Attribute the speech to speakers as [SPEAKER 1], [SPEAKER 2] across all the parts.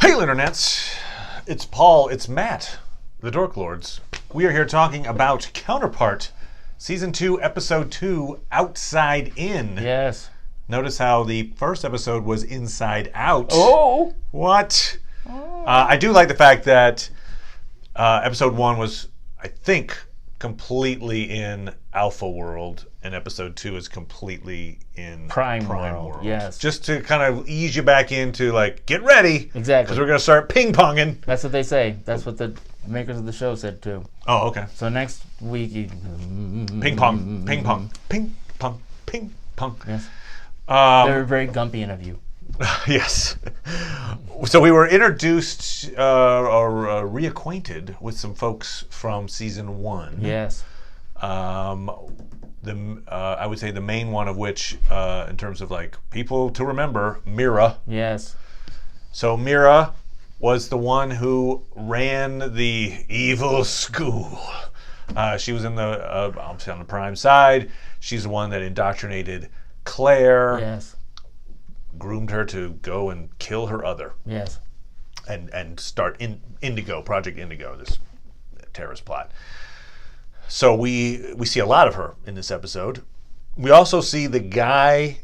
[SPEAKER 1] Hey, Internets! It's Paul, it's Matt, the Dork Lords. We are here talking about Counterpart, Season 2, Episode 2, Outside In.
[SPEAKER 2] Yes.
[SPEAKER 1] Notice how the first episode was Inside Out.
[SPEAKER 2] Oh!
[SPEAKER 1] What? I do like the fact that Episode 1 was, I think, completely in Alpha World, and Episode 2 is completely in
[SPEAKER 2] Prime World. Yes.
[SPEAKER 1] Just to kind of ease you back into, like, get ready.
[SPEAKER 2] Exactly.
[SPEAKER 1] Because we're going to start ping-ponging.
[SPEAKER 2] That's what they say. That's what the makers of the show said, too.
[SPEAKER 1] Oh, okay.
[SPEAKER 2] So next week...
[SPEAKER 1] Ping-pong, ping-pong, ping-pong, ping-pong.
[SPEAKER 2] Yes. They're very Gumpian of you.
[SPEAKER 1] Yes. So we were introduced or reacquainted with some folks from Season 1.
[SPEAKER 2] Yes.
[SPEAKER 1] I would say the main one of which, in terms of like people to remember, Mira.
[SPEAKER 2] Yes.
[SPEAKER 1] So Mira was the one who ran the evil school. She was in the obviously on the Prime side. She's the one that indoctrinated Claire.
[SPEAKER 2] Yes.
[SPEAKER 1] Groomed her to go and kill her other.
[SPEAKER 2] Yes.
[SPEAKER 1] And start Project Indigo, this terrorist plot. So we see a lot of her in this episode. We also see the guy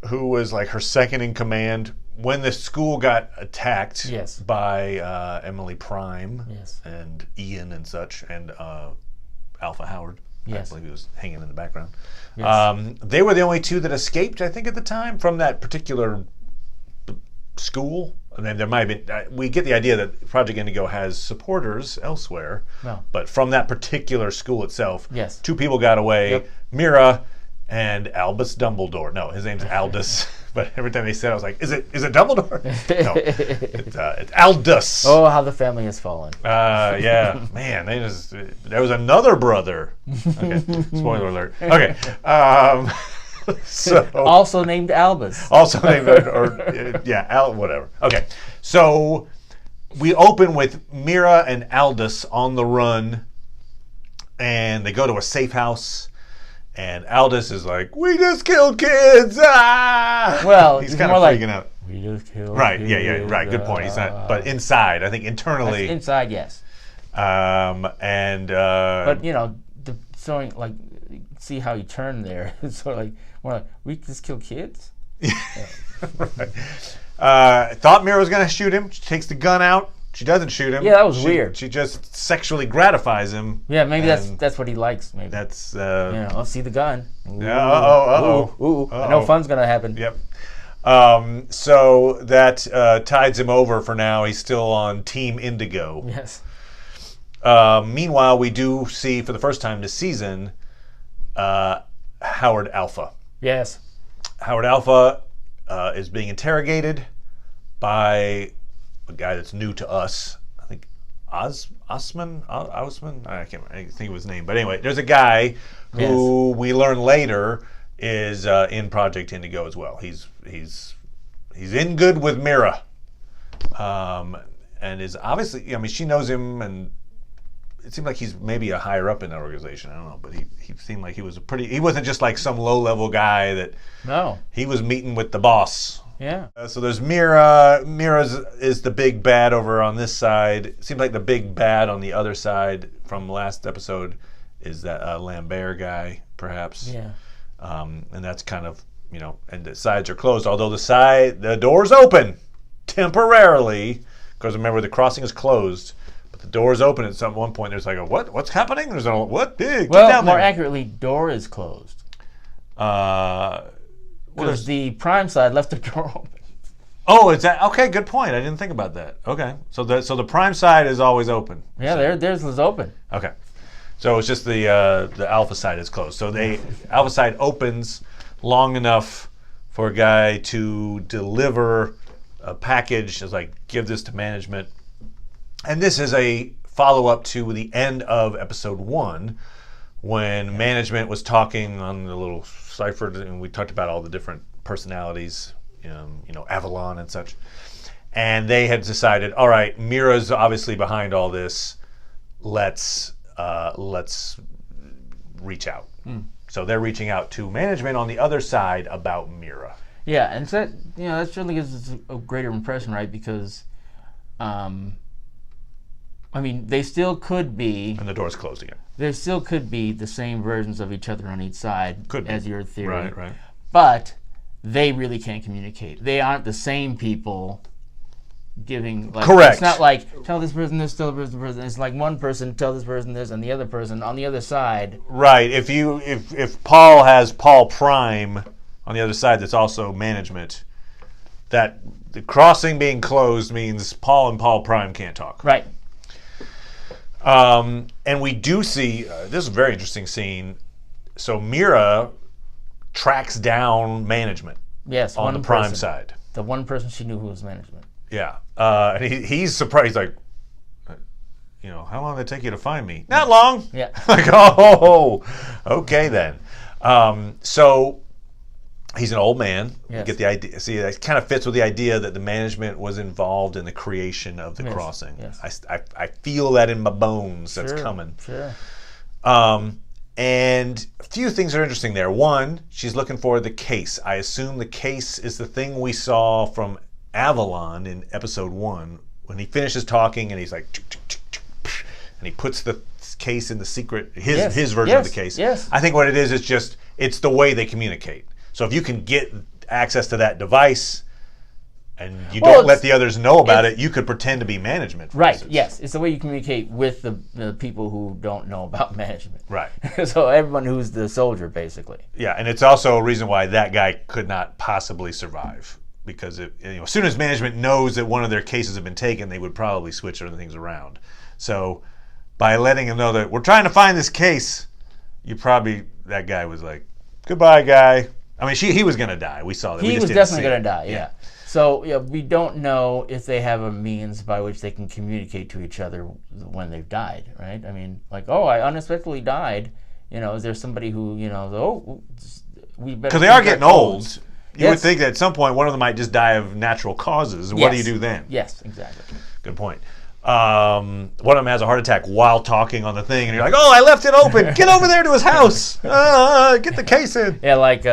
[SPEAKER 1] who was like her second in command when the school got attacked.
[SPEAKER 2] Yes.
[SPEAKER 1] By Emily Prime.
[SPEAKER 2] Yes.
[SPEAKER 1] And Ian and such, and Alpha Howard.
[SPEAKER 2] Yes.
[SPEAKER 1] I believe he was hanging in the background.
[SPEAKER 2] Yes.
[SPEAKER 1] They were the only two that escaped, I think, at the time from that particular school. I mean, there might have been. We get the idea that Project Indigo has supporters elsewhere.
[SPEAKER 2] No.
[SPEAKER 1] But from that particular school itself,
[SPEAKER 2] Yes.
[SPEAKER 1] two people got away:
[SPEAKER 2] Yep.
[SPEAKER 1] Mira and Albus Dumbledore. No, his name's Aldous. But every time they said it, I was like, "Is it Dumbledore?" No, it's Aldous.
[SPEAKER 2] Oh, how the family has fallen.
[SPEAKER 1] Yeah, man, there was another brother. Okay, spoiler alert. Okay, so
[SPEAKER 2] Also named Albus.
[SPEAKER 1] also named whatever. Okay, so we open with Mira and Aldous on the run, and they go to a safe house. And Aldous is like, "We just killed kids!" Ah!
[SPEAKER 2] Well,
[SPEAKER 1] he's
[SPEAKER 2] it's
[SPEAKER 1] kind of
[SPEAKER 2] more
[SPEAKER 1] freaking out.
[SPEAKER 2] We just killed
[SPEAKER 1] Right?
[SPEAKER 2] kids.
[SPEAKER 1] Yeah. Right. Good point. He's not, but inside, I think internally.
[SPEAKER 2] Inside, yes.
[SPEAKER 1] But
[SPEAKER 2] you know, showing like, see how he turned there. It's sort of like more like, we just kill kids.
[SPEAKER 1] right. Thought Mira was going to shoot him. She takes the gun out. She doesn't shoot him.
[SPEAKER 2] Yeah, that was weird.
[SPEAKER 1] She just sexually gratifies him.
[SPEAKER 2] Yeah, maybe that's what he likes. Maybe
[SPEAKER 1] that's.
[SPEAKER 2] I'll see the gun. Ooh,
[SPEAKER 1] Yeah.
[SPEAKER 2] Ooh. I know fun's gonna happen.
[SPEAKER 1] Yep. So that tides him over for now. He's still on Team Indigo.
[SPEAKER 2] Yes.
[SPEAKER 1] Meanwhile, we do see for the first time this season Howard Alpha.
[SPEAKER 2] Yes.
[SPEAKER 1] Howard Alpha is being interrogated by a guy that's new to us. I think Osman. I think of his name. But anyway, there's a guy who we learn later is in Project Indigo as well. He's in good with Mira, and is obviously. I mean, she knows him, and it seemed like he's maybe a higher up in that organization. I don't know, but he seemed like he was he wasn't just like some low level guy that.
[SPEAKER 2] No.
[SPEAKER 1] He was meeting with the boss.
[SPEAKER 2] Yeah.
[SPEAKER 1] So there's Mira. Mira is the big bad over on this side. It seems like the big bad on the other side from last episode is that Lambert guy, perhaps.
[SPEAKER 2] Yeah.
[SPEAKER 1] And that's kind of, and the sides are closed. Although the door's open temporarily, because remember the crossing is closed, but the door's open at one point. There's like what's happening? There's a what? Get
[SPEAKER 2] Well,
[SPEAKER 1] down
[SPEAKER 2] more
[SPEAKER 1] there.
[SPEAKER 2] accurately, door is closed. Because the Prime side left the door open.
[SPEAKER 1] Oh, is that okay? Good point. I didn't think about that. Okay, so the Prime side is always open.
[SPEAKER 2] Yeah, theirs was open.
[SPEAKER 1] Okay, so it's just the Alpha side is closed. So Alpha side opens long enough for a guy to deliver a package. It's like, give this to management, and this is a follow up to the end of episode 1 when management was talking on the little cipher, and we talked about all the different personalities, Avalon and such. And they had decided, all right, Mira's obviously behind all this. Let's reach out. So they're reaching out to management on the other side about Mira.
[SPEAKER 2] Yeah, and so that, that certainly gives us a greater impression, right? Because I mean, they still could be.
[SPEAKER 1] And the door's closed again.
[SPEAKER 2] There still could be the same versions of each other on each side, as your theory.
[SPEAKER 1] Right.
[SPEAKER 2] But they really can't communicate. They aren't the same people giving. Like,
[SPEAKER 1] correct.
[SPEAKER 2] It's not like tell this person this, tell this person. It's like one person tell this person this, and the other person on the other side.
[SPEAKER 1] Right. If Paul has Paul Prime on the other side, that's also management. That the crossing being closed means Paul and Paul Prime can't talk.
[SPEAKER 2] Right.
[SPEAKER 1] And we do see this is a very interesting scene. So Mira tracks down management.
[SPEAKER 2] Yes.
[SPEAKER 1] On the Prime side.
[SPEAKER 2] The one person she knew who was management.
[SPEAKER 1] Yeah. And he's surprised. He's like, how long did it take you to find me? Not long.
[SPEAKER 2] Yeah.
[SPEAKER 1] Like, oh, okay then. So he's an old man.
[SPEAKER 2] Yes.
[SPEAKER 1] You get the idea. See, that kind of fits with the idea that the management was involved in the creation of the crossing.
[SPEAKER 2] Yes.
[SPEAKER 1] I feel that in my bones. That's coming.
[SPEAKER 2] Sure.
[SPEAKER 1] And a few things are interesting there. One, she's looking for the case. I assume the case is the thing we saw from Avalon in episode 1 when he finishes talking and he's like, and he puts the case in the secret, his version of the case.
[SPEAKER 2] Yes.
[SPEAKER 1] I think what it is just, it's the way they communicate. So if you can get access to that device and you don't let the others know about it, you could pretend to be management. For instance.
[SPEAKER 2] Yes. It's the way you communicate with the people who don't know about management.
[SPEAKER 1] Right.
[SPEAKER 2] So everyone who's the soldier, basically.
[SPEAKER 1] Yeah, and it's also a reason why that guy could not possibly survive. Because as soon as management knows that one of their cases have been taken, they would probably switch other things around. So by letting him know that we're trying to find this case, that guy was like, goodbye, guy. I mean, he was going to die. We saw that.
[SPEAKER 2] He was definitely going to die, yeah. So we don't know if they have a means by which they can communicate to each other when they've died, right? I mean, like, I unexpectedly died. Is there somebody who, we better...
[SPEAKER 1] Because they are getting old. You would think that at some point one of them might just die of natural causes. What do you do then?
[SPEAKER 2] Yes, exactly.
[SPEAKER 1] Good point. One of them has a heart attack while talking on the thing, and you're like, I left it open. Get over there to his house. Get the case in.
[SPEAKER 2] Yeah, like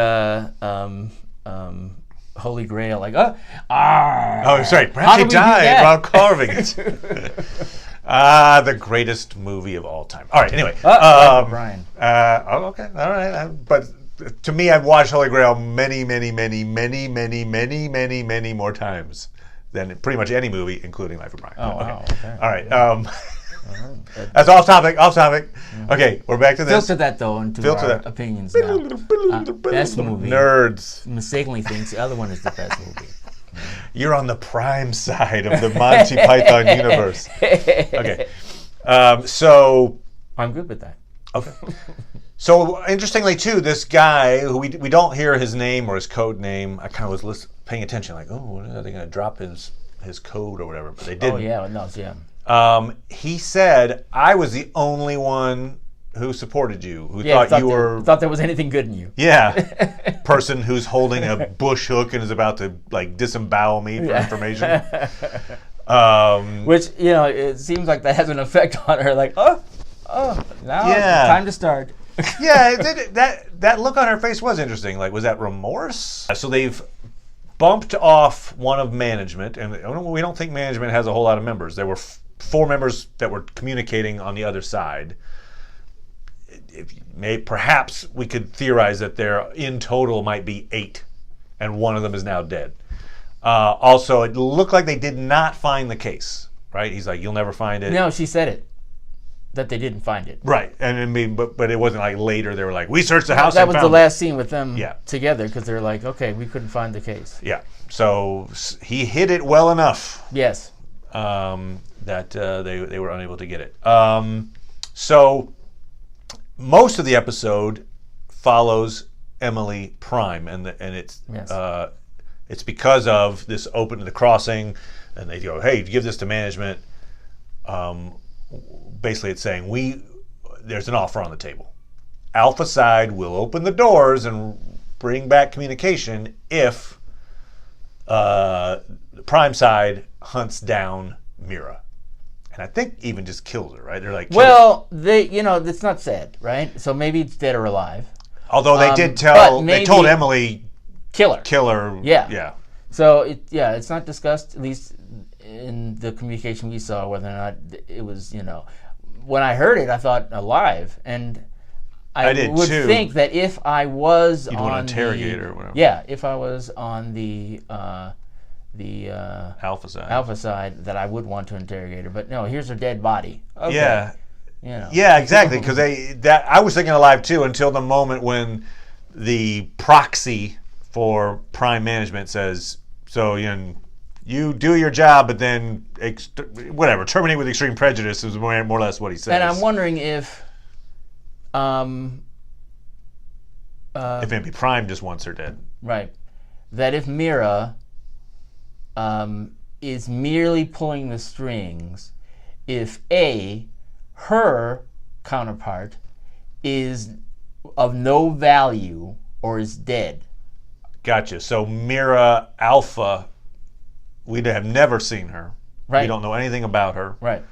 [SPEAKER 2] Holy Grail, like,
[SPEAKER 1] Oh, that's right. Perhaps he died while carving it. The greatest movie of all time. All right, anyway.
[SPEAKER 2] Brian.
[SPEAKER 1] Okay. All right. But to me, I've watched Holy Grail many, many, many, many, many, many, many, many more times than pretty much any movie, including Life of Brian.
[SPEAKER 2] Oh, wow. Okay.
[SPEAKER 1] All right. That's off topic. Okay, we're back to this.
[SPEAKER 2] Filter that, though, into our opinions now. Best movie.
[SPEAKER 1] Nerds.
[SPEAKER 2] Mistakenly thinks the other one is the best movie.
[SPEAKER 1] You're on the Prime side of the Monty Python universe. Okay. So...
[SPEAKER 2] I'm good with that.
[SPEAKER 1] Okay. So, interestingly, too, this guy, who we don't hear his name or his code name, I kind of was paying attention, like, are they going to drop his code or whatever? But they didn't.
[SPEAKER 2] Oh, yeah. No, yeah.
[SPEAKER 1] He said, I was the only one who supported you, who thought you were...
[SPEAKER 2] thought there was anything good in you.
[SPEAKER 1] Yeah. Person who's holding a bush hook and is about to, disembowel me for information.
[SPEAKER 2] Which, it seems like that has an effect on her, like, now time to start.
[SPEAKER 1] Yeah, that look on her face was interesting. Like, was that remorse? So they've bumped off one of management, and we don't think management has a whole lot of members. There were 4 members that were communicating on the other side. Perhaps we could theorize that there in total might be 8, and one of them is now dead. Also, it looked like they did not find the case, right? He's like, you'll never find it.
[SPEAKER 2] No, she said it. That they didn't find it.
[SPEAKER 1] Right. And I mean, but it wasn't like later they were like, we searched the house
[SPEAKER 2] and
[SPEAKER 1] found
[SPEAKER 2] that was the last scene with them together, because they're like, okay, we couldn't find the case.
[SPEAKER 1] Yeah. So he hid it well enough.
[SPEAKER 2] Yes.
[SPEAKER 1] That they were unable to get it. So most of the episode follows Emily Prime, and it's because of this the crossing, and they go, hey, give this to management. Basically, it's saying there's an offer on the table. Alpha side will open the doors and bring back communication if the Prime side hunts down Mira. And I think even just kills her, right? They're like,
[SPEAKER 2] it's not said, right? So maybe it's dead or alive.
[SPEAKER 1] Although they did they told Emily,
[SPEAKER 2] kill her.
[SPEAKER 1] Yeah.
[SPEAKER 2] So it's not discussed. At least in the communication we saw whether or not it was, when I heard it, I thought alive, and I
[SPEAKER 1] did
[SPEAKER 2] would
[SPEAKER 1] too.
[SPEAKER 2] think that if I was
[SPEAKER 1] You'd
[SPEAKER 2] on
[SPEAKER 1] want to interrogate her or whatever.
[SPEAKER 2] yeah, if I was on the
[SPEAKER 1] Alpha side.
[SPEAKER 2] alpha side, that I would want to interrogate her. But no, here's her dead body. Okay.
[SPEAKER 1] Yeah.
[SPEAKER 2] You know.
[SPEAKER 1] Yeah, exactly. Because I was thinking alive too until the moment when the proxy for Prime Management says, "So you do your job, but then whatever, terminate with extreme prejudice," is more or less what he says.
[SPEAKER 2] And I'm wondering if
[SPEAKER 1] maybe Prime just wants her dead.
[SPEAKER 2] right, that if Mira is merely pulling the strings, if her counterpart is of no value or is dead.
[SPEAKER 1] Gotcha. So Mira Alpha, we have never seen her.
[SPEAKER 2] Right.
[SPEAKER 1] We don't know anything about her.
[SPEAKER 2] Right.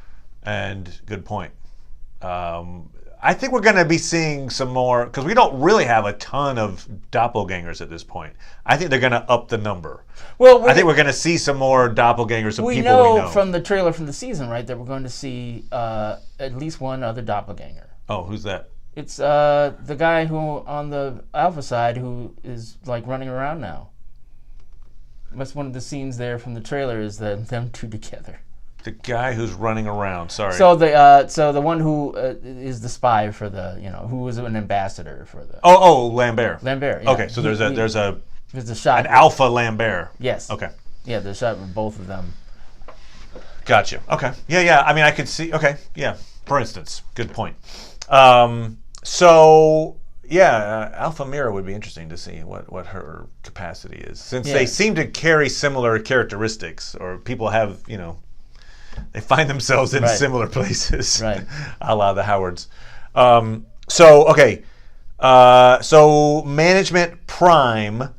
[SPEAKER 1] And good point. I think we're going to be seeing some more, because we don't really have a ton of doppelgangers at this point. I think they're going to up the number.
[SPEAKER 2] Well,
[SPEAKER 1] I think we're going to see some more doppelgangers of
[SPEAKER 2] we
[SPEAKER 1] people
[SPEAKER 2] know
[SPEAKER 1] we know.
[SPEAKER 2] from the trailer from the season, right, that we're going to see at least one other doppelganger.
[SPEAKER 1] Oh, who's that?
[SPEAKER 2] It's the guy who on the alpha side who is like running around now. That's one of the scenes there from the trailer, is them two together.
[SPEAKER 1] The guy who's running around. Sorry.
[SPEAKER 2] So the one who is the spy for who was an ambassador for the
[SPEAKER 1] Lambert.
[SPEAKER 2] Lambert. Yeah.
[SPEAKER 1] Okay, so there's a
[SPEAKER 2] shot.
[SPEAKER 1] an Alpha Lambert.
[SPEAKER 2] Yes.
[SPEAKER 1] Okay.
[SPEAKER 2] Yeah, there's a shot with both of them.
[SPEAKER 1] Gotcha. Okay. Yeah. I mean, I could see. Okay. Yeah. For instance, good point. Alpha Mira would be interesting to see what her capacity is, since they seem to carry similar characteristics, or people have they find themselves in similar places,
[SPEAKER 2] right?
[SPEAKER 1] A la the Howards. So Management Prime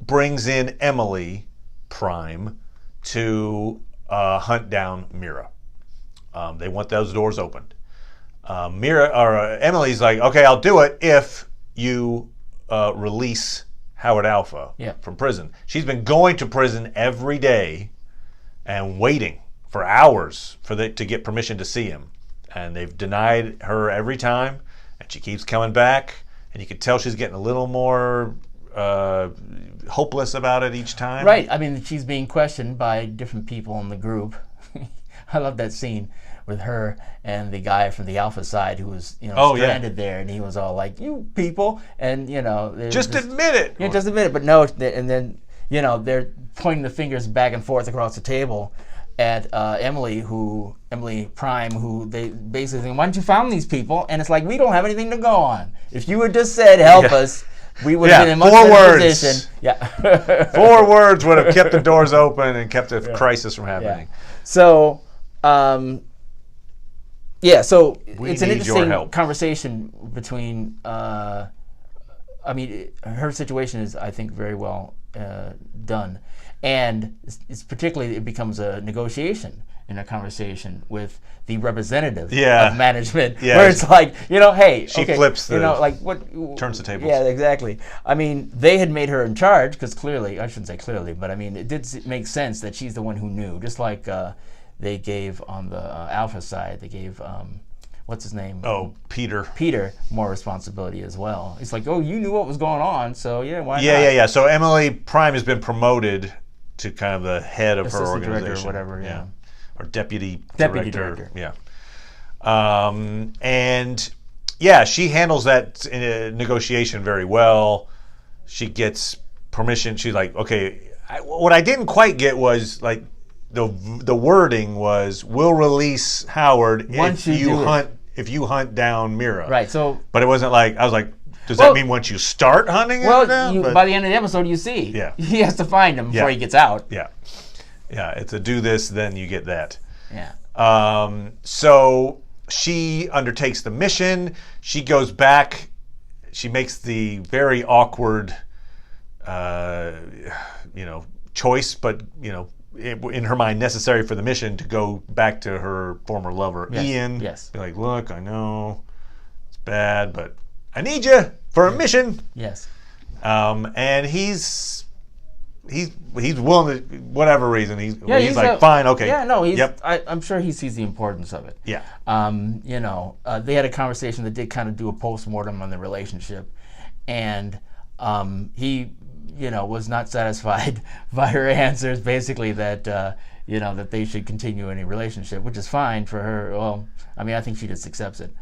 [SPEAKER 1] brings in Emily Prime to hunt down Mira. They want those doors opened. Emily's like, okay, I'll do it if you release Howard Alpha from prison. She's been going to prison every day and waiting for hours to get permission to see him, and they've denied her every time, and she keeps coming back, and you can tell she's getting a little more hopeless about it each time.
[SPEAKER 2] Right. I mean, she's being questioned by different people in the group. I love that scene with her and the guy from the Alpha side who was stranded there, and he was all like, "You people," and
[SPEAKER 1] just admit it.
[SPEAKER 2] Yeah, just admit it. But no, and then they're pointing the fingers back and forth across the table at Emily Prime, who they basically think, "Why don't you found these people?" And it's like, we don't have anything to go on. If you had just said, "Help us," we would have been in much better position. Yeah.
[SPEAKER 1] 4 words would have kept the doors open and kept the crisis from happening.
[SPEAKER 2] Yeah. So, so
[SPEAKER 1] we
[SPEAKER 2] it's an
[SPEAKER 1] need your
[SPEAKER 2] interesting
[SPEAKER 1] help.
[SPEAKER 2] conversation between. Her situation is, I think, very well done, and it's particularly it becomes a negotiation in a conversation with the representative of management, where it's like, hey,
[SPEAKER 1] she flips the,
[SPEAKER 2] what
[SPEAKER 1] turns the tables.
[SPEAKER 2] Yeah, exactly. I mean, they had made her in charge because clearly, I shouldn't say clearly, but I mean, it did make sense that she's the one who knew, just like they gave on the Alpha side, they gave what's his name?
[SPEAKER 1] Oh, Peter.
[SPEAKER 2] Peter more responsibility as well. It's like, oh, you knew what was going on, so why not?
[SPEAKER 1] Yeah. So Emily Prime has been promoted to kind of the head of
[SPEAKER 2] Assistant
[SPEAKER 1] her organization,
[SPEAKER 2] director or whatever. Yeah.
[SPEAKER 1] Or deputy
[SPEAKER 2] director.
[SPEAKER 1] Yeah. She handles that negotiation very well. She gets permission. She's like, okay. What I didn't quite get was like the wording was, "We'll release Howard
[SPEAKER 2] once
[SPEAKER 1] if you hunt down Mira."
[SPEAKER 2] Right. So,
[SPEAKER 1] but it wasn't like, I was like, does that mean once you start hunting him down?
[SPEAKER 2] By the end of the episode, you see, he has to find him before he gets out.
[SPEAKER 1] Yeah. It's a do this, then you get that.
[SPEAKER 2] Yeah.
[SPEAKER 1] So she undertakes the mission. She goes back. She makes the very awkward, choice, but in her mind necessary for the mission, to go back to her former lover, Ian.
[SPEAKER 2] Yes.
[SPEAKER 1] Be like, look, I know it's bad, but I need you for a mission.
[SPEAKER 2] Yes.
[SPEAKER 1] And he's he's willing to, whatever reason, he's like, fine, okay.
[SPEAKER 2] Yeah, no,
[SPEAKER 1] yep.
[SPEAKER 2] I'm sure he sees the importance of it.
[SPEAKER 1] Yeah.
[SPEAKER 2] They had a conversation that did kind of do a postmortem on the relationship, and he, was not satisfied by her answers. Basically, that that they should continue any relationship, which is fine for her. Well, I mean, I think she just accepts it.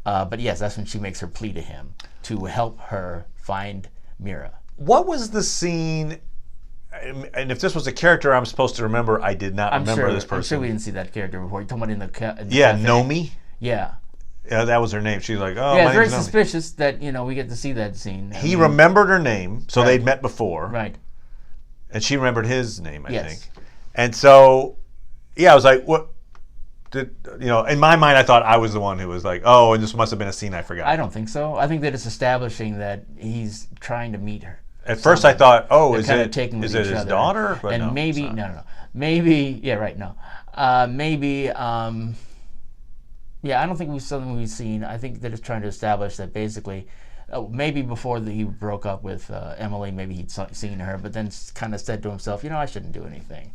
[SPEAKER 2] But yes, that's when she makes her plea to him to help her find Mira.
[SPEAKER 1] What was the scene? And if this was a character I'm supposed to remember, I did not remember this person.
[SPEAKER 2] I'm sure we didn't see that character before. You're talking about in the cafe?
[SPEAKER 1] Nomi.
[SPEAKER 2] Yeah.
[SPEAKER 1] Yeah, that was her name. She was like, oh,
[SPEAKER 2] yeah,
[SPEAKER 1] my
[SPEAKER 2] it's very
[SPEAKER 1] name's Nomi.
[SPEAKER 2] suspicious that we get to see that scene.
[SPEAKER 1] He remembered her name, so they'd met before,
[SPEAKER 2] right?
[SPEAKER 1] And she remembered his name, I think. And so, yeah, I was like, what? In my mind, I thought I was the one who was like, oh, and this must have been a scene I forgot.
[SPEAKER 2] I don't think so. I think that it's establishing that he's trying to meet her.
[SPEAKER 1] At first, I thought, oh, is it his
[SPEAKER 2] other.
[SPEAKER 1] daughter? But
[SPEAKER 2] and
[SPEAKER 1] no,
[SPEAKER 2] maybe maybe maybe I don't think we've seen. I think that it's trying to establish that basically, maybe before he broke up with Emily, maybe he'd seen her, but then kind of said to himself, I shouldn't do anything.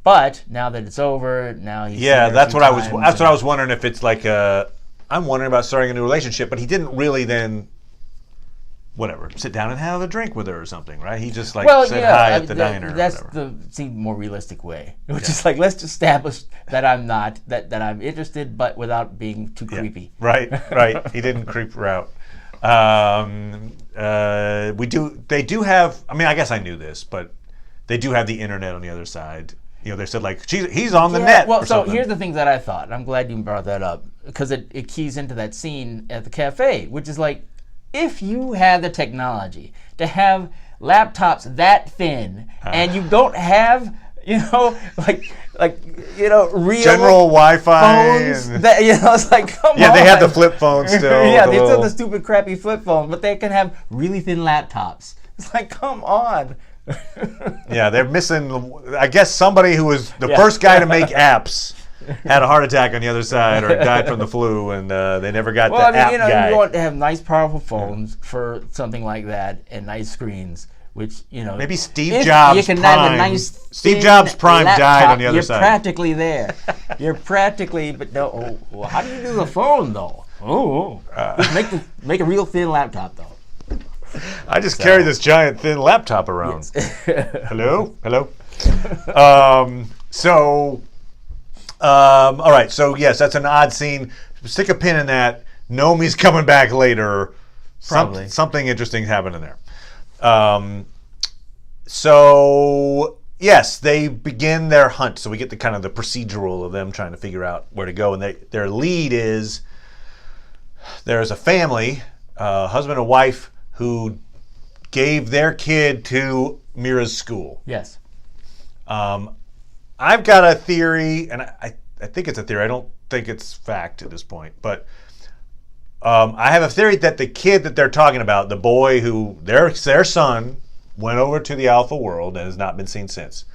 [SPEAKER 2] But now that it's over, now he's
[SPEAKER 1] that's what I was. That's what I was wondering, if it's like I'm wondering about starting a new relationship, but he didn't really then. Whatever, sit down and have a drink with her or something, right? He just said hi at the diner.
[SPEAKER 2] That's seemed more realistic way, which is like, let's establish that I'm not that I'm interested, but without being too creepy.
[SPEAKER 1] Right. He didn't creep her out. They do have. I mean, I guess I knew this, but they do have the internet on the other side. They said like he's on the net.
[SPEAKER 2] Well,
[SPEAKER 1] or
[SPEAKER 2] so
[SPEAKER 1] something.
[SPEAKER 2] Here's the thing that I thought. And I'm glad you brought that up, because it keys into that scene at the cafe, which is like, if you had the technology to have laptops that thin, and you don't have, real
[SPEAKER 1] general Wi-Fi
[SPEAKER 2] phones, it's like, come on.
[SPEAKER 1] Yeah, they have the flip phone still.
[SPEAKER 2] Yeah, they still have the stupid, crappy flip phone, but they can have really thin laptops. It's like, come on.
[SPEAKER 1] Yeah, they're missing. I guess somebody who was the first guy to make apps had a heart attack on the other side, or died from the flu, and they never got app guy.
[SPEAKER 2] You want to have nice, powerful phones for something like that, and nice screens, which,
[SPEAKER 1] maybe Steve Jobs'
[SPEAKER 2] you can
[SPEAKER 1] Prime.
[SPEAKER 2] have a nice
[SPEAKER 1] Steve Jobs' Prime
[SPEAKER 2] laptop,
[SPEAKER 1] died on the other side.
[SPEAKER 2] You're practically there. You're practically, but no. Well, how do you do the phone, though? Just make a real thin laptop, though.
[SPEAKER 1] I just carry this giant thin laptop around.
[SPEAKER 2] Yes.
[SPEAKER 1] Hello? All right. So yes, that's an odd scene. Stick a pin in that. Nomi's coming back later.
[SPEAKER 2] Probably.
[SPEAKER 1] Something interesting happened in there. So yes, they begin their hunt. So we get the kind of the procedural of them trying to figure out where to go, and their lead is there's a family, husband and wife, who gave their kid to Mira's school.
[SPEAKER 2] Yes.
[SPEAKER 1] I've got a theory, and I think it's a theory. I don't think it's fact at this point, but I have a theory that the kid that they're talking about, the boy who their son went over to the Alpha world and has not been seen since,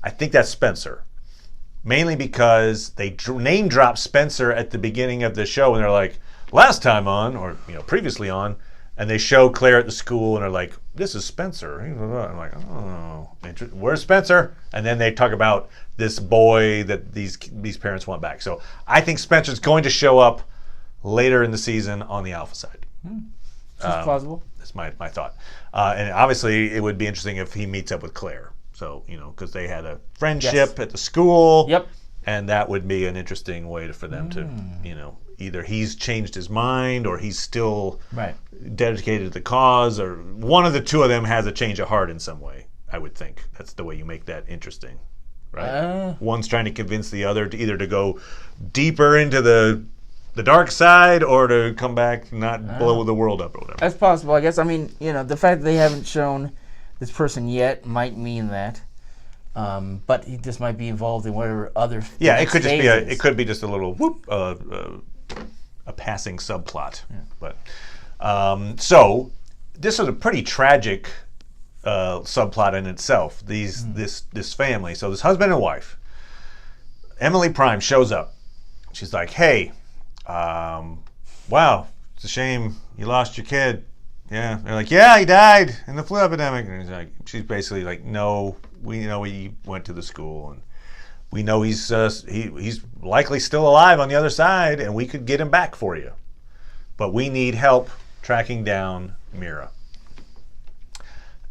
[SPEAKER 1] I think that's Spencer. Mainly because they name drop Spencer at the beginning of the show, and they're like, last time on, or previously on, and they show Claire at the school, and they're like, this is Spencer. I'm like, oh, where's Spencer? And then they talk about this boy that these parents want back. So I think Spencer's going to show up later in the season on the Alpha side.
[SPEAKER 2] That's plausible.
[SPEAKER 1] That's my thought. And obviously, it would be interesting if he meets up with Claire. So, because they had a friendship at the school.
[SPEAKER 2] Yep.
[SPEAKER 1] And that would be an interesting way for them to, either he's changed his mind or he's still dedicated to the cause, or one of the two of them has a change of heart in some way, I would think. That's the way you make that interesting, right? One's trying to convince the other to either to go deeper into the dark side or to come back, not blow the world up or whatever.
[SPEAKER 2] That's possible, I guess. I mean, the fact that they haven't shown this person yet might mean that. But he just might be involved in whatever other.
[SPEAKER 1] Yeah, it could just be it could be just a little a passing subplot. Yeah. But so this is a pretty tragic subplot in itself. This family. So this husband and wife. Emily Prime shows up. She's like, "Hey, wow, it's a shame you lost your kid. Yeah. They're like, yeah, he died in the flu epidemic. And she's basically like, no, we know he went to the school, and we know he's likely still alive on the other side, and we could get him back for you. But we need help tracking down Mira.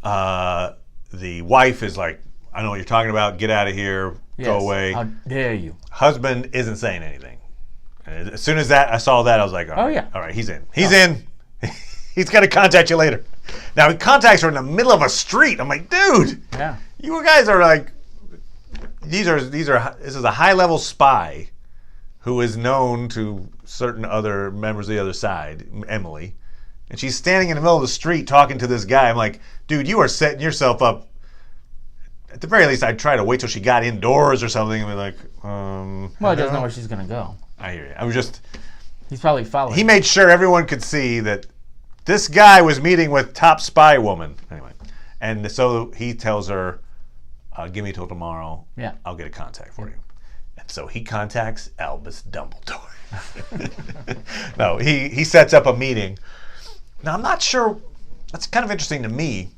[SPEAKER 1] The wife is like, I know what you're talking about. Get out of here.
[SPEAKER 2] Yes.
[SPEAKER 1] Go away.
[SPEAKER 2] How dare you?
[SPEAKER 1] Husband isn't saying anything. And as soon as I saw that, I was like, all right, he's in. He's in. He's going to contact you later. Now, he contacts her in the middle of a street. I'm like, dude, you guys are like, this is a high-level spy who is known to certain other members of the other side, Emily. And she's standing in the middle of the street talking to this guy. I'm like, dude, you are setting yourself up. At the very least, I'd try to wait till she got indoors or something and be like,
[SPEAKER 2] Well, he doesn't know where she's going to go.
[SPEAKER 1] I hear you.
[SPEAKER 2] He's probably following.
[SPEAKER 1] He made sure everyone could see that this guy was meeting with top spy woman. Anyway. And so he tells her, give me till tomorrow.
[SPEAKER 2] Yeah.
[SPEAKER 1] I'll get a contact for you. And so he contacts Albus Dumbledore. No, he sets up a meeting. Now, I'm not sure. That's kind of interesting to me.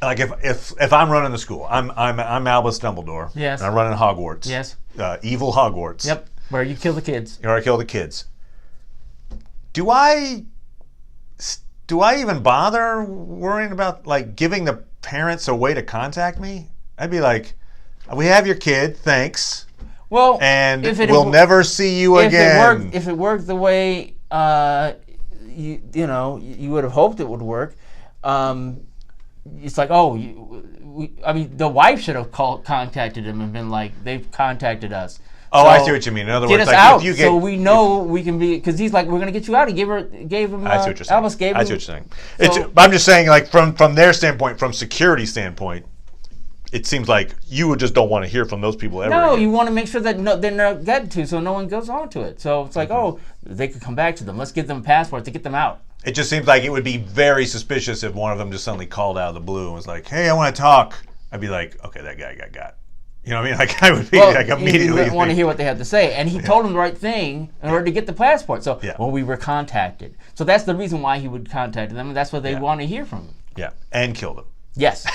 [SPEAKER 1] Like if I'm running the school, I'm Albus Dumbledore.
[SPEAKER 2] Yes.
[SPEAKER 1] And I'm running Hogwarts.
[SPEAKER 2] Yes.
[SPEAKER 1] Evil Hogwarts.
[SPEAKER 2] Yep. Where you kill the kids.
[SPEAKER 1] Where I kill the kids. Do I even bother worrying about like giving the parents a way to contact me? I'd be like, we have your kid, thanks.
[SPEAKER 2] Well,
[SPEAKER 1] and we'll never see you again.
[SPEAKER 2] If it worked the way you would have hoped it would work, it's like, the wife should have contacted him and been like, they've contacted us.
[SPEAKER 1] Oh, so I see what you mean. In other words,
[SPEAKER 2] get us
[SPEAKER 1] like
[SPEAKER 2] out,
[SPEAKER 1] if you
[SPEAKER 2] so we know we can be, because he's like, we're gonna get you out. He gave him.
[SPEAKER 1] I see what you're saying.
[SPEAKER 2] Albus gave him.
[SPEAKER 1] I see what you're saying. I'm just saying, like from their standpoint, from security standpoint, it seems like you just don't want to hear from those people ever.
[SPEAKER 2] No,
[SPEAKER 1] again.
[SPEAKER 2] you want to make sure that they're not getting to, so no one goes on to it. So it's like, they could come back to them. Let's give them passports to get them out.
[SPEAKER 1] It just seems like it would be very suspicious if one of them just suddenly called out of the blue and was like, "Hey, I want to talk." I'd be like, "Okay, that guy got." You know what I mean? Like I would be like immediately.
[SPEAKER 2] You want to hear what they had to say, and he told them the right thing in order to get the passport. So,
[SPEAKER 1] yeah.
[SPEAKER 2] Well, we were contacted. So that's the reason why he would contact them, and that's what they want to hear from him.
[SPEAKER 1] Yeah, and kill them.
[SPEAKER 2] Yes.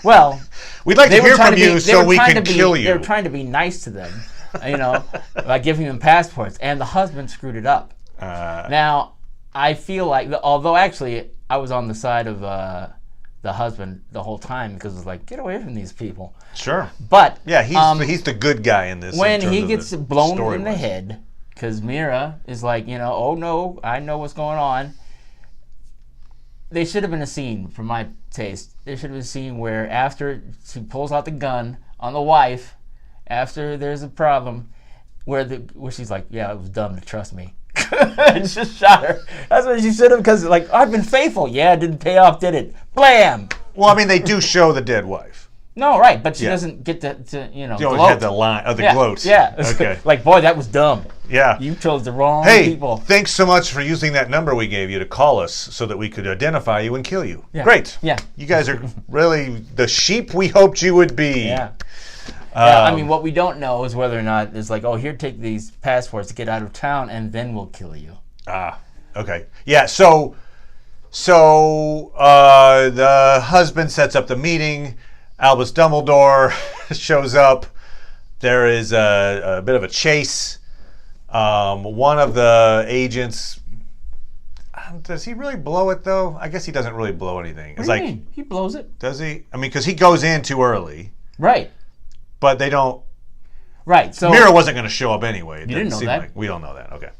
[SPEAKER 2] Well,
[SPEAKER 1] we'd like to hear from you so we can kill you.
[SPEAKER 2] They were trying to be nice to them, by giving them passports, and the husband screwed it up. Now, I feel like, although actually I was on the side of the husband the whole time, because it's like, get away from these people.
[SPEAKER 1] Sure.
[SPEAKER 2] But
[SPEAKER 1] yeah, he's the good guy in this.
[SPEAKER 2] When he gets blown in the head, because Mira is like, oh no, I know what's going on. They should have been a scene, for my taste. There should have been a scene where after she pulls out the gun on the wife, after there's a problem, where she's like, yeah, it was dumb to trust me. And just shot her. That's what she should have, because like, I've been faithful. Yeah, it didn't pay off, did it? Blam!
[SPEAKER 1] Well, I mean, they do show the dead wife.
[SPEAKER 2] No, right, but she doesn't get to gloat.
[SPEAKER 1] You always had the line of the gloat.
[SPEAKER 2] Yeah.
[SPEAKER 1] Okay.
[SPEAKER 2] Like, boy, that was dumb.
[SPEAKER 1] Yeah.
[SPEAKER 2] You chose the wrong people.
[SPEAKER 1] Hey, thanks so much for using that number we gave you to call us so that we could identify you and kill you. Yeah. Great.
[SPEAKER 2] Yeah.
[SPEAKER 1] You guys are really the sheep we hoped you would be.
[SPEAKER 2] Yeah. I mean, what we don't know is whether or not it's like, here, take these passports to get out of town, and then we'll kill you.
[SPEAKER 1] Okay. Yeah, so the husband sets up the meeting. Albus Dumbledore shows up. There is a bit of a chase. One of the agents, does he really blow it though? I guess he doesn't really blow anything.
[SPEAKER 2] What do you mean? He blows it.
[SPEAKER 1] Does he? I mean, because he goes in too early.
[SPEAKER 2] Right.
[SPEAKER 1] But they don't.
[SPEAKER 2] Right. So
[SPEAKER 1] Mira wasn't going to show up anyway.
[SPEAKER 2] You didn't know that.
[SPEAKER 1] We don't know that. Okay.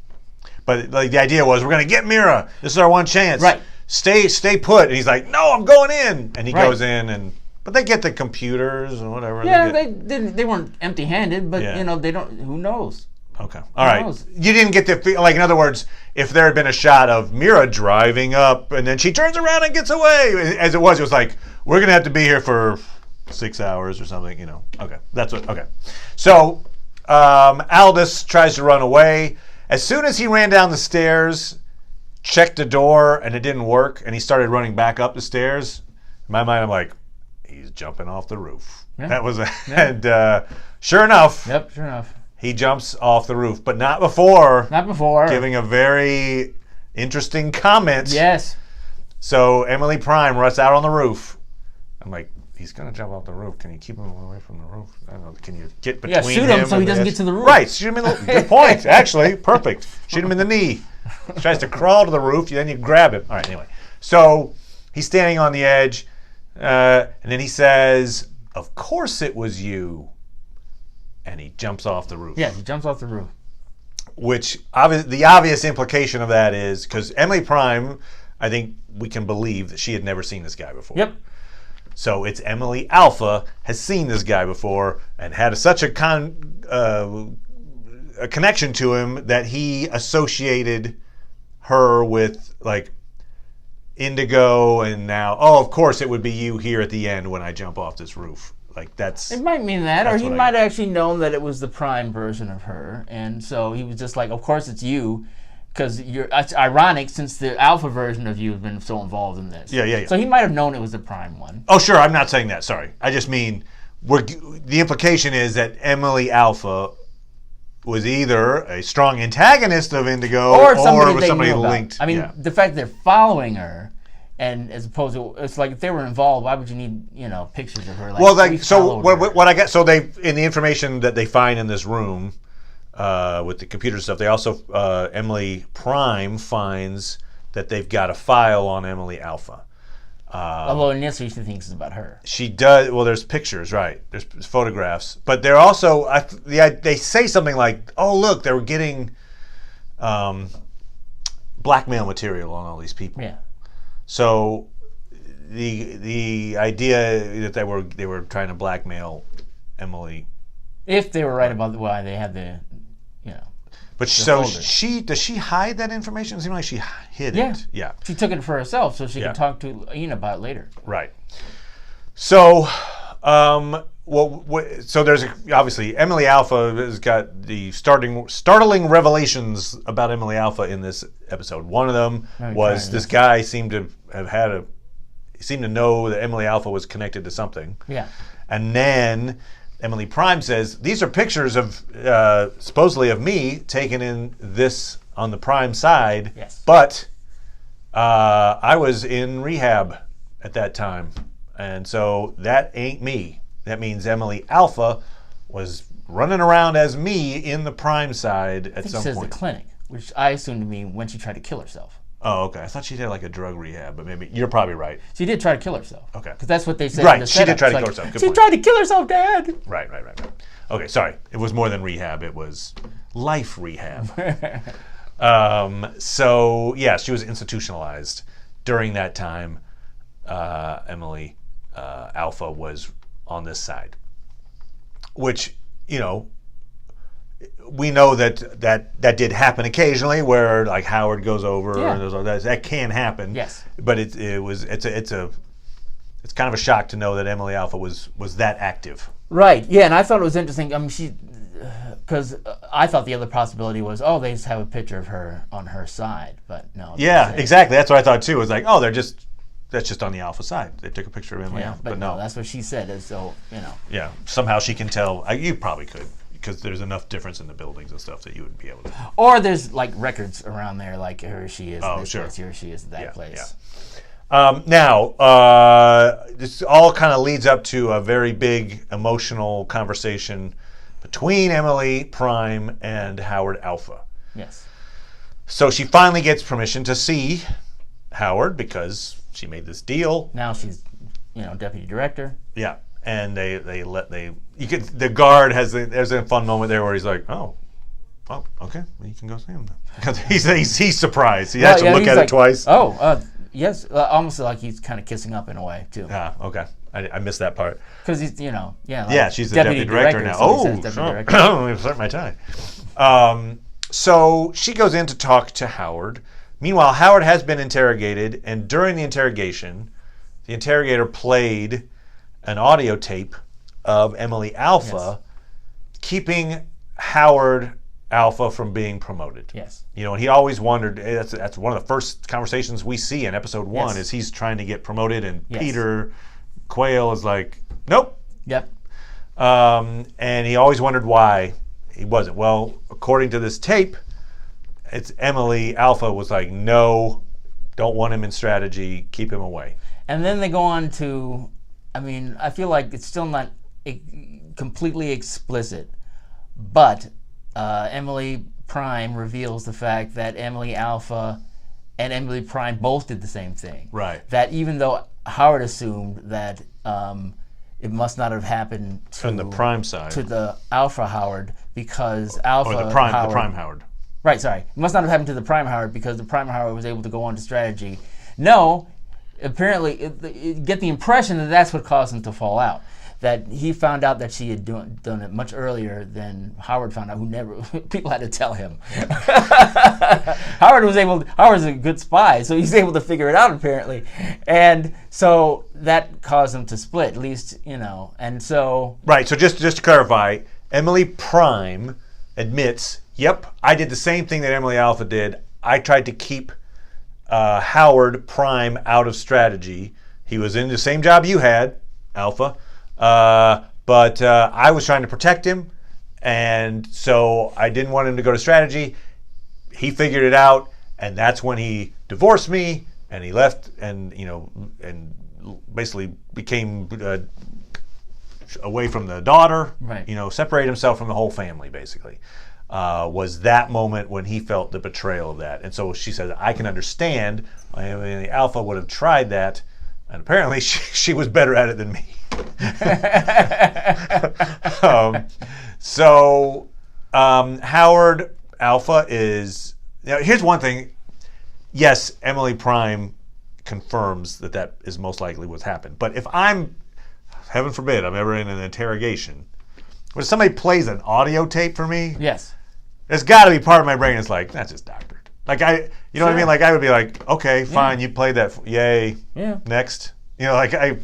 [SPEAKER 1] But like the idea was, we're going to get Mira. This is our one chance.
[SPEAKER 2] Right.
[SPEAKER 1] Stay put. And he's like, no, I'm going in. And he goes in but they get the computers and whatever.
[SPEAKER 2] Yeah, they weren't empty-handed, but they don't. Who knows?
[SPEAKER 1] Okay. All right. You didn't get the feel, like, in other words, if there had been a shot of Mira driving up and then she turns around and gets away, as it was like, we're going to have to be here for 6 hours or something, Okay. That's what. Okay. So Aldous tries to run away. As soon as he ran down the stairs, checked the door, and it didn't work, and he started running back up the stairs, in my mind, I'm like, he's jumping off the roof. Yeah. That was and sure enough.
[SPEAKER 2] Yep, sure enough.
[SPEAKER 1] He jumps off the roof, but not before.
[SPEAKER 2] Not before.
[SPEAKER 1] Giving a very interesting comment.
[SPEAKER 2] Yes.
[SPEAKER 1] So Emily Prime runs out on the roof. I'm like, he's gonna jump off the roof. Can you keep him away from the roof? I don't know. Can you get between him?
[SPEAKER 2] Shoot him so he doesn't get to the roof.
[SPEAKER 1] Right, shoot him in the. Good point. Actually, perfect. Shoot him in the knee. He tries to crawl to the roof. Then you grab him. All right. Anyway, so he's standing on the edge, and then he says, "Of course it was you," and he jumps off the roof.
[SPEAKER 2] Yeah, he jumps off the roof.
[SPEAKER 1] Which the obvious implication of that is because Emily Prime, I think we can believe that she had never seen this guy before.
[SPEAKER 2] Yep.
[SPEAKER 1] So it's Emily Alpha has seen this guy before and had such a connection to him that he associated her with like Indigo, and now, oh, of course it would be you here at the end when I jump off this roof. Like that's.
[SPEAKER 2] It might mean that, or he might have actually known that it was the Prime version of her, and so he was just like, "Of course it's you," because it's ironic since the Alpha version of you has been so involved in this.
[SPEAKER 1] Yeah.
[SPEAKER 2] So he might have known it was the Prime one.
[SPEAKER 1] Oh, sure. I'm not saying that. Sorry. I just mean the implication is that Emily Alpha was either a strong antagonist of Indigo
[SPEAKER 2] or somebody
[SPEAKER 1] was
[SPEAKER 2] they
[SPEAKER 1] somebody
[SPEAKER 2] knew about.
[SPEAKER 1] linked.
[SPEAKER 2] I mean, the fact they're following her. And as opposed to, it's like if they were involved, why would you need, pictures of her? Like,
[SPEAKER 1] well, so
[SPEAKER 2] her.
[SPEAKER 1] what I get, so they in the information that they find in this room with the computer stuff, they also Emily Prime finds that they've got a file on Emily Alpha.
[SPEAKER 2] Although initially she thinks it's about her.
[SPEAKER 1] She does. Well, there's pictures, right? There's photographs, but they're also they say something like, "Oh, look, they were getting blackmail material on all these people."
[SPEAKER 2] Yeah.
[SPEAKER 1] So the idea that they were trying to blackmail Emily,
[SPEAKER 2] if they were right about why they had the,
[SPEAKER 1] But
[SPEAKER 2] so
[SPEAKER 1] folder. Does she hide that information? It seemed like she hid it. Yeah.
[SPEAKER 2] She took it for herself so she could talk to Ian about it later.
[SPEAKER 1] Right. So, so there's obviously Emily Alpha has got the startling revelations about Emily Alpha in this episode. One of them was this guy seemed to know that Emily Alpha was connected to something.
[SPEAKER 2] Yeah.
[SPEAKER 1] And then Emily Prime says, these are pictures of supposedly of me taken in this on the Prime side.
[SPEAKER 2] Yes.
[SPEAKER 1] But I was in rehab at that time. And so that ain't me. That means Emily Alpha was running around as me in the Prime side at some point.
[SPEAKER 2] It says the clinic, which I assumed to mean when she tried to kill herself.
[SPEAKER 1] Oh, okay. I thought she did like a drug rehab, but maybe you're probably right.
[SPEAKER 2] She did try to kill herself.
[SPEAKER 1] Okay.
[SPEAKER 2] Because that's what they said.
[SPEAKER 1] Right.
[SPEAKER 2] In the
[SPEAKER 1] She did try to
[SPEAKER 2] kill
[SPEAKER 1] herself. Good
[SPEAKER 2] she
[SPEAKER 1] point.
[SPEAKER 2] tried to kill herself, Dad.
[SPEAKER 1] Right. Okay, sorry. It was more than rehab. It was life rehab. So, yeah, she was institutionalized. During that time, Emily Alpha was on this side. Which, we know that did happen occasionally where like Howard goes over and that can happen.
[SPEAKER 2] Yes.
[SPEAKER 1] But it's kind of a shock to know that Emily Alpha was that active.
[SPEAKER 2] Right. Yeah, and I thought it was interesting. I mean, because I thought the other possibility was, they just have a picture of her on her side, but no.
[SPEAKER 1] Yeah, exactly. That's what I thought too. It was like, that's just on the Alpha side. They took a picture of Emily Alpha, but no,
[SPEAKER 2] that's what she said.
[SPEAKER 1] Yeah, somehow she can tell. You probably could, because there's enough difference in the buildings and stuff that you wouldn't be able to.
[SPEAKER 2] Or there's like records around there, like here she is.
[SPEAKER 1] Oh,
[SPEAKER 2] this
[SPEAKER 1] sure.
[SPEAKER 2] place, here she is at that place.
[SPEAKER 1] Yeah. Now, this all kind of leads up to a very big emotional conversation between Emily Prime and Howard Alpha.
[SPEAKER 2] Yes.
[SPEAKER 1] So she finally gets permission to see Howard because she made this deal.
[SPEAKER 2] Now she's, deputy director.
[SPEAKER 1] Yeah, and the guard there's a fun moment there where he's like, oh, okay, well, you can go see him then. Because he's surprised. He has to look at it twice.
[SPEAKER 2] Yes, almost like he's kind of kissing up in a way too.
[SPEAKER 1] Ah, okay. I missed that part.
[SPEAKER 2] Because he's,
[SPEAKER 1] she's the deputy director now.
[SPEAKER 2] So
[SPEAKER 1] sure. Let me start my tie. So she goes in to talk to Howard. Meanwhile, Howard has been interrogated, and during the interrogation, the interrogator played an audio tape of Emily Alpha keeping Howard Alpha from being promoted.
[SPEAKER 2] Yes.
[SPEAKER 1] And he always wondered, that's one of the first conversations we see in episode 1 is he's trying to get promoted, and Peter Quayle is like, nope.
[SPEAKER 2] Yep.
[SPEAKER 1] And he always wondered why he wasn't. Well, according to this tape, it's Emily Alpha was like, no, don't want him in strategy, keep him away.
[SPEAKER 2] And then they go on to, I mean, I feel like it's still not completely explicit, but Emily Prime reveals the fact that Emily Alpha and Emily Prime both did the same thing.
[SPEAKER 1] Right.
[SPEAKER 2] That even though Howard assumed that it must not have happened to
[SPEAKER 1] On the Prime side.
[SPEAKER 2] to the Alpha Howard because Alpha
[SPEAKER 1] Or the Prime
[SPEAKER 2] Howard,
[SPEAKER 1] Howard.
[SPEAKER 2] Right, sorry. It must not have happened to the Prime Howard because the Prime Howard was able to go on to strategy. No, apparently, get the impression that that's what caused him to fall out. That he found out that she had done it much earlier than Howard found out, who never, people had to tell him. Howard's a good spy, so he's able to figure it out apparently. And so that caused them to split, at least, and so.
[SPEAKER 1] Right, so just to clarify, Emily Prime admits, yep, I did the same thing that Emily Alpha did. I tried to keep Howard Prime out of strategy. He was in the same job you had, Alpha. But I was trying to protect him, and so I didn't want him to go to strategy. He figured it out, and that's when he divorced me, and he left, and and basically became away from the daughter.
[SPEAKER 2] Right.
[SPEAKER 1] Separated himself from the whole family, basically. Was that moment when he felt the betrayal of that. And so she said, I can understand why the Alpha would have tried that, and apparently she was better at it than me. Howard Alpha is. Here's one thing. Yes, Emily Prime confirms that is most likely what's happened. But if heaven forbid, I'm ever in an interrogation, when somebody plays an audio tape for me,
[SPEAKER 2] Yes.
[SPEAKER 1] there's got to be part of my brain that's like, that's just doctored. Like what I mean? Like I would be like, okay, fine, you played that, yay,
[SPEAKER 2] Yeah.
[SPEAKER 1] next. I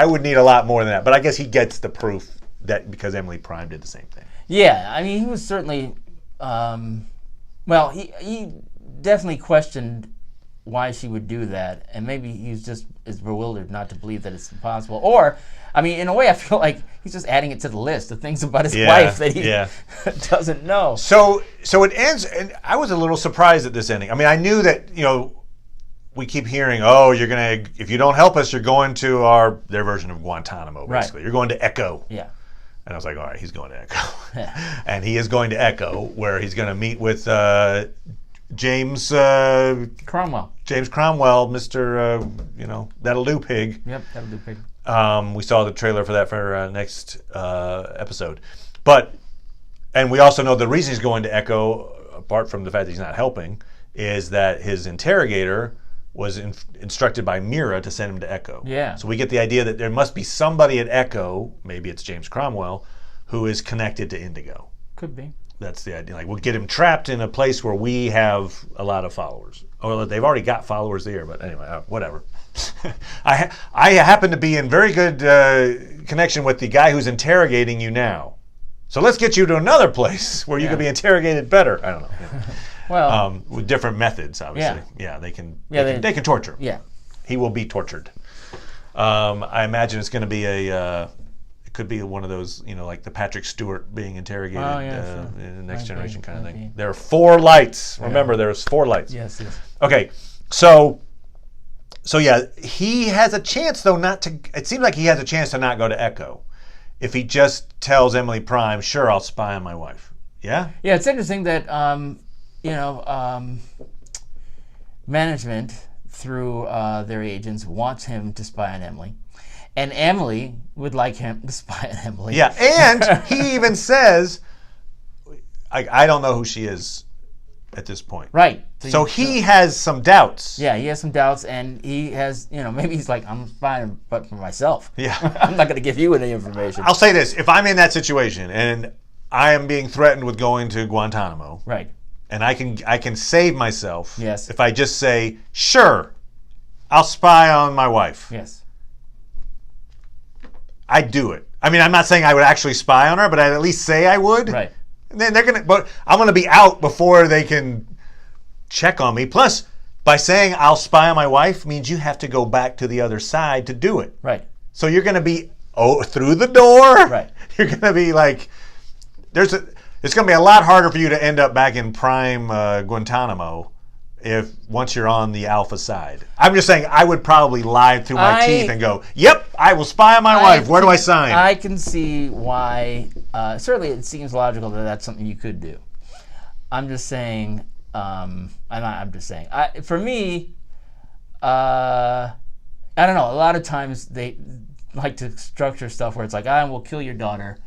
[SPEAKER 1] would need a lot more than that. But I guess he gets the proof that because Emily Prime did the same thing.
[SPEAKER 2] Yeah, I mean, he was certainly, he definitely questioned why she would do that, and maybe he's just as bewildered not to believe that it's impossible. Or, I mean, in a way, I feel like he's just adding it to the list of things about his wife that he doesn't know.
[SPEAKER 1] So it ends, and I was a little surprised at this ending. I mean, I knew that, we keep hearing, if you don't help us, you're going to their version of Guantanamo, basically. Right. You're going to Echo.
[SPEAKER 2] Yeah.
[SPEAKER 1] And I was like, all right, he's going to Echo. Yeah. And he is going to Echo, where he's going to meet with James
[SPEAKER 2] Cromwell.
[SPEAKER 1] James Cromwell, Mr. That'll Do Pig.
[SPEAKER 2] Yep, That'll Do Pig.
[SPEAKER 1] We saw the trailer for that for next episode. And we also know the reason he's going to Echo, apart from the fact that he's not helping, is that his interrogator was instructed by Mira to send him to Echo.
[SPEAKER 2] Yeah.
[SPEAKER 1] So we get the idea that there must be somebody at Echo, maybe it's James Cromwell, who is connected to Indigo.
[SPEAKER 2] Could be.
[SPEAKER 1] That's the idea. Like, we'll get him trapped in a place where we have a lot of followers. Or they've already got followers there, but anyway, whatever. I happen to be in very good connection with the guy who's interrogating you now. So let's get you to another place where you can be interrogated better. I don't know. Yeah.
[SPEAKER 2] Well,
[SPEAKER 1] with different methods, obviously. Yeah, they can torture him.
[SPEAKER 2] Yeah.
[SPEAKER 1] He will be tortured. I imagine it's going to be it could be one of those, like the Patrick Stewart being interrogated in the Next Generation kind of thing. There are 4 lights. Remember, there's 4 lights.
[SPEAKER 2] Yes.
[SPEAKER 1] Okay, so yeah, he has a chance though it seems like he has a chance to not go to Echo if he just tells Emily Prime, sure, I'll spy on my wife. Yeah?
[SPEAKER 2] Yeah, it's interesting that management, through their agents, wants him to spy on Emily. And Emily would like him to spy on Emily.
[SPEAKER 1] Yeah, and he even says, I don't know who she is at this point.
[SPEAKER 2] Right.
[SPEAKER 1] So he has some doubts.
[SPEAKER 2] Yeah, he has some doubts, and he has, maybe he's like, I'm spying but for myself.
[SPEAKER 1] Yeah.
[SPEAKER 2] I'm not going to give you any information.
[SPEAKER 1] I'll say this. If I'm in that situation, and I am being threatened with going to Guantanamo.
[SPEAKER 2] Right.
[SPEAKER 1] And I can save myself.
[SPEAKER 2] Yes.
[SPEAKER 1] If I just say, sure, I'll spy on my wife.
[SPEAKER 2] Yes.
[SPEAKER 1] I'd do it. I mean, I'm not saying I would actually spy on her, but I'd at least say I would.
[SPEAKER 2] Right.
[SPEAKER 1] And then but I'm gonna be out before they can check on me. Plus, by saying I'll spy on my wife means you have to go back to the other side to do it.
[SPEAKER 2] Right.
[SPEAKER 1] So you're gonna be through the door.
[SPEAKER 2] Right.
[SPEAKER 1] You're gonna be like, it's gonna be a lot harder for you to end up back in prime Guantanamo if once you're on the alpha side. I'm just saying I would probably lie through my teeth and go, yep, I will spy on my wife. Where do I sign?
[SPEAKER 2] I can see why. Certainly, it seems logical that that's something you could do. I'm just saying. I'm just saying. For me, I don't know. A lot of times they like to structure stuff where it's like, I will kill your daughter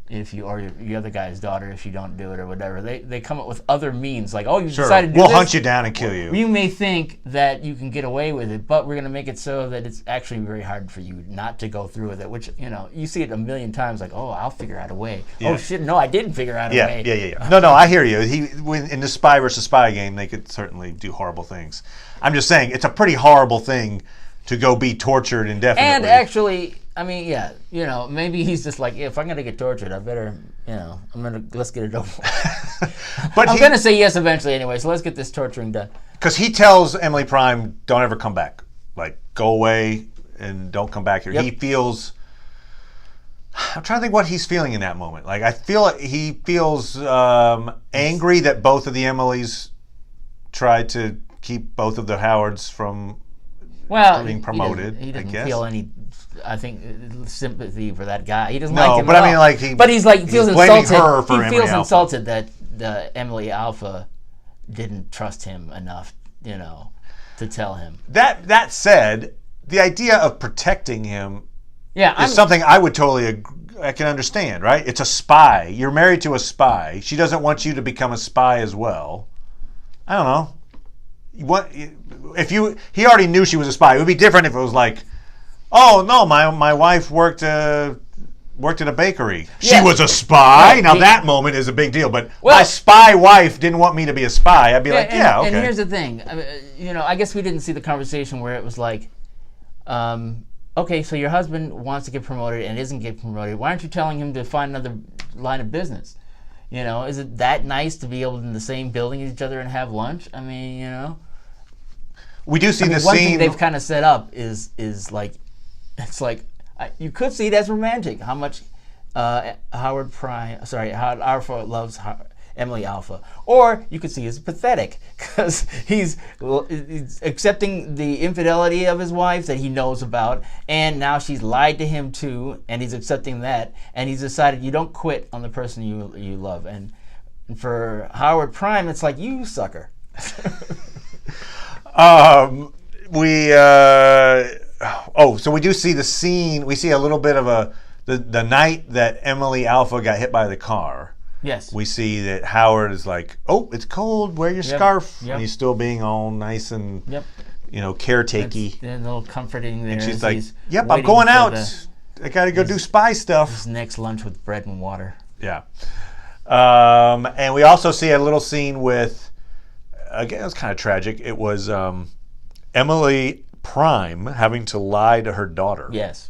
[SPEAKER 2] if you, or your other guy's daughter if you don't do it or whatever. They come up with other means, like, oh, you decided to do this.
[SPEAKER 1] We'll hunt you down and kill you.
[SPEAKER 2] You may think that you can get away with it, but we're going to make it so that it's actually very hard for you not to go through with it, which, you see it a million times, like, oh, I'll figure out a way. Yeah. Oh, shit, no, I didn't figure out a way.
[SPEAKER 1] Yeah. No, I hear you. In the spy versus spy game, they could certainly do horrible things. I'm just saying, it's a pretty horrible thing to go be tortured indefinitely.
[SPEAKER 2] And actually, I mean, maybe he's just like, if I'm going to get tortured, I better, let's get it over. But I'm going to say yes eventually anyway, so let's get this torturing done. Because
[SPEAKER 1] he tells Emily Prime, don't ever come back. Like, go away and don't come back here. Yep. He feels, I'm trying to think what he's feeling in that moment. Like, I feel like he feels angry that both of the Emilys tried to keep both of the Howards from being promoted.
[SPEAKER 2] He doesn't feel any, I think, sympathy for that guy. He doesn't
[SPEAKER 1] like
[SPEAKER 2] him.
[SPEAKER 1] No, but I mean, like, he
[SPEAKER 2] feels insulted.
[SPEAKER 1] Her for
[SPEAKER 2] he feels insulted that the Emily Alpha didn't trust him enough, to tell him.
[SPEAKER 1] That said, the idea of protecting him is something I would totally I can understand, right? It's a spy. You're married to a spy. She doesn't want you to become a spy as well. I don't know. He already knew she was a spy. It would be different if it was like, oh no, my wife worked at a bakery. Yeah. She was a spy. Right. Now that moment is a big deal. But my spy wife didn't want me to be a spy. I'd be okay.
[SPEAKER 2] And here's the thing. I guess we didn't see the conversation where it was like, okay, so your husband wants to get promoted and isn't getting promoted. Why aren't you telling him to find another line of business? Is it that nice to be able to in the same building as each other and have lunch? I mean,
[SPEAKER 1] we do see the
[SPEAKER 2] one
[SPEAKER 1] scene.
[SPEAKER 2] Thing they've kind of set up is like, it's like you could see it as romantic. How much how Alpha loves Emily Alpha, or you could see it as pathetic because he's accepting the infidelity of his wife that he knows about, and now she's lied to him too, and he's accepting that, and he's decided you don't quit on the person you love, and for Howard Prime, it's like, you sucker.
[SPEAKER 1] So we do see the scene. We see a little bit of the night that Emily Alpha got hit by the car.
[SPEAKER 2] Yes.
[SPEAKER 1] We see that Howard is like, oh, it's cold, wear your scarf. Yep. And he's still being all nice and, caretakey.
[SPEAKER 2] A little comforting there.
[SPEAKER 1] And she's like, yep, I'm going out. I got to go do spy stuff.
[SPEAKER 2] His next lunch with bread and water.
[SPEAKER 1] Yeah. And we also see a little scene with, again, it was kind of tragic. It was Emily Prime having to lie to her daughter.
[SPEAKER 2] Yes.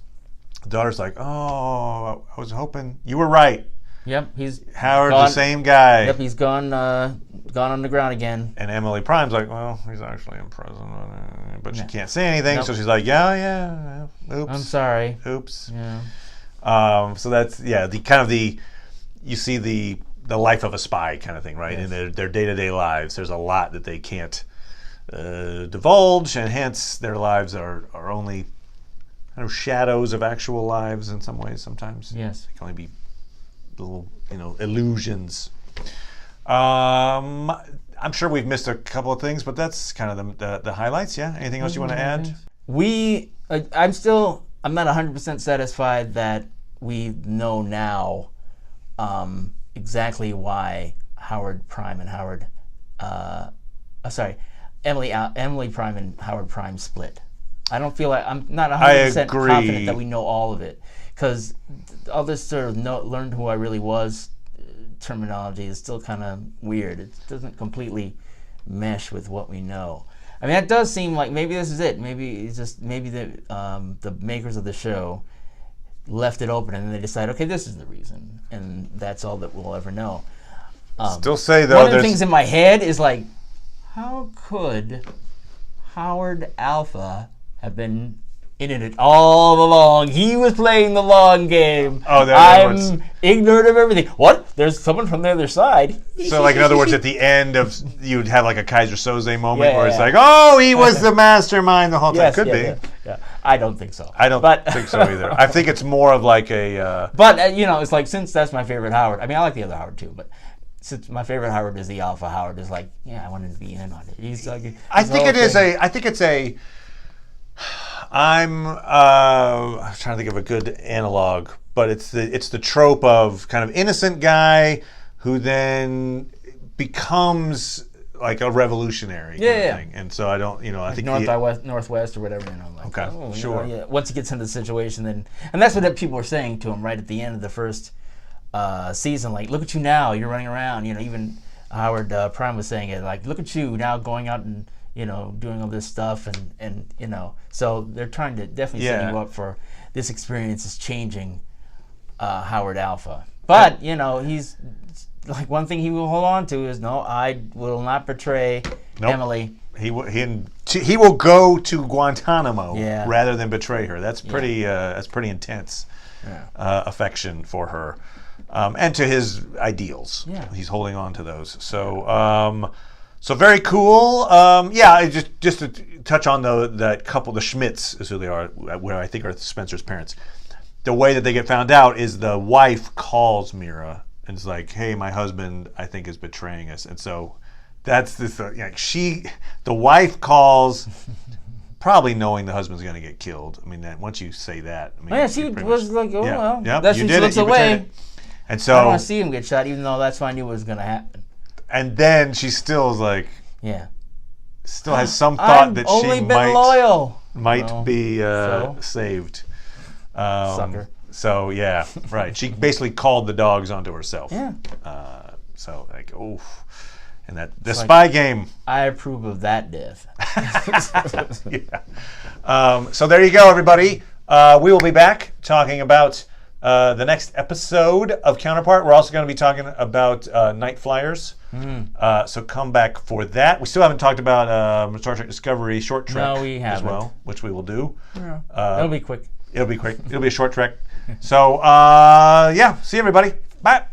[SPEAKER 1] The daughter's like, oh, I was hoping. You were right.
[SPEAKER 2] Yep,
[SPEAKER 1] Howard's the same guy.
[SPEAKER 2] Yep, he's gone on the ground again.
[SPEAKER 1] And Emily Prime's like, well, he's actually in prison, but she can't say anything, nope. So she's like, yeah, oops.
[SPEAKER 2] I'm sorry.
[SPEAKER 1] Oops.
[SPEAKER 2] Yeah.
[SPEAKER 1] So that's you see the life of a spy kind of thing, right? Yes. In their day-to-day lives, there's a lot that they can't divulge, and hence their lives are only kind of shadows of actual lives in some ways. Sometimes,
[SPEAKER 2] yes,
[SPEAKER 1] they can only be little, illusions. I'm sure we've missed a couple of things, but that's kind of the highlights. Yeah. Anything else you want to add?
[SPEAKER 2] I'm not 100% satisfied that we know now exactly why Howard Prime and Emily Prime and Howard Prime split. I don't feel like, I'm not 100% confident that we know all of it, because all this sort of learned who I really was terminology is still kind of weird. It doesn't completely mesh with what we know. I mean, that does seem like maybe this is it. Maybe the makers of the show left it open and then they decided, okay, this is the reason, and that's all that we'll ever know.
[SPEAKER 1] Still say though,
[SPEAKER 2] one of the things in my head is like, how could Howard Alpha have been in it all along? He was playing the long game.
[SPEAKER 1] Oh,
[SPEAKER 2] I'm ignorant of everything. What? there's someone from the other side.
[SPEAKER 1] So, like, in other words, at the end of, you'd have like a Kaiser Soze moment
[SPEAKER 2] Yeah,
[SPEAKER 1] where it's
[SPEAKER 2] yeah.
[SPEAKER 1] like, oh, he was the mastermind the whole time.
[SPEAKER 2] Yes,
[SPEAKER 1] Could
[SPEAKER 2] yeah,
[SPEAKER 1] be.
[SPEAKER 2] Yeah. I don't think so.
[SPEAKER 1] I don't think so either. I think it's more of like a.
[SPEAKER 2] But it's like, since that's my favorite Howard. I mean, I like the other Howard too, but since my favorite Howard is the Alpha Howard, is like, I wanted to be in on it. He's like,
[SPEAKER 1] I think it's a. I'm trying to think of a good analog, but it's the trope of kind of innocent guy who then becomes like a revolutionary kind of thing. And so I don't, I think
[SPEAKER 2] Northwest or whatever. Like,
[SPEAKER 1] okay, sure.
[SPEAKER 2] Once he gets into the situation, then, and that's what people were saying to him right at the end of the first season. Like, look at you now, you're running around. Even Howard Prime was saying it. Like, look at you now, going out and doing all this stuff, and so they're trying to definitely set you up for this experience is changing Howard Alpha. But he's like, one thing he will hold on to is, no, I will not betray Emily.
[SPEAKER 1] He will go to Guantanamo rather than betray her. That's pretty intense affection for her, and to his ideals. Yeah. He's holding on to those. So so very cool. Just to touch on that couple, the Schmidts is who they are, where I think are Spencer's parents. The way that they get found out is the wife calls Mira and is like, "Hey, my husband, I think, is betraying us." And so that's this. The wife calls, probably knowing the husband's going to get killed. I mean, once you say that, I mean,
[SPEAKER 2] she was like, "Oh well."
[SPEAKER 1] Yep,
[SPEAKER 2] that's
[SPEAKER 1] you
[SPEAKER 2] when
[SPEAKER 1] did
[SPEAKER 2] she looks
[SPEAKER 1] it. You
[SPEAKER 2] away.
[SPEAKER 1] It. And so
[SPEAKER 2] I don't want to see him get shot, even though that's when I knew what was going to happen.
[SPEAKER 1] And then she still is like, still has some thought that
[SPEAKER 2] only
[SPEAKER 1] she
[SPEAKER 2] been loyal.
[SPEAKER 1] might be saved.
[SPEAKER 2] Sucker.
[SPEAKER 1] So right. She basically called the dogs onto herself.
[SPEAKER 2] Yeah.
[SPEAKER 1] So like, oof. And the spy game.
[SPEAKER 2] I approve of that death.
[SPEAKER 1] So there you go, everybody. We will be back talking about the next episode of Counterpart. We're also going to be talking about Night Flyers. So come back for that. We still haven't talked about Star Trek Discovery short trek as well, which we will do.
[SPEAKER 2] Yeah. It'll be quick.
[SPEAKER 1] It'll be quick. It'll be a short trek. So, see you, everybody. Bye.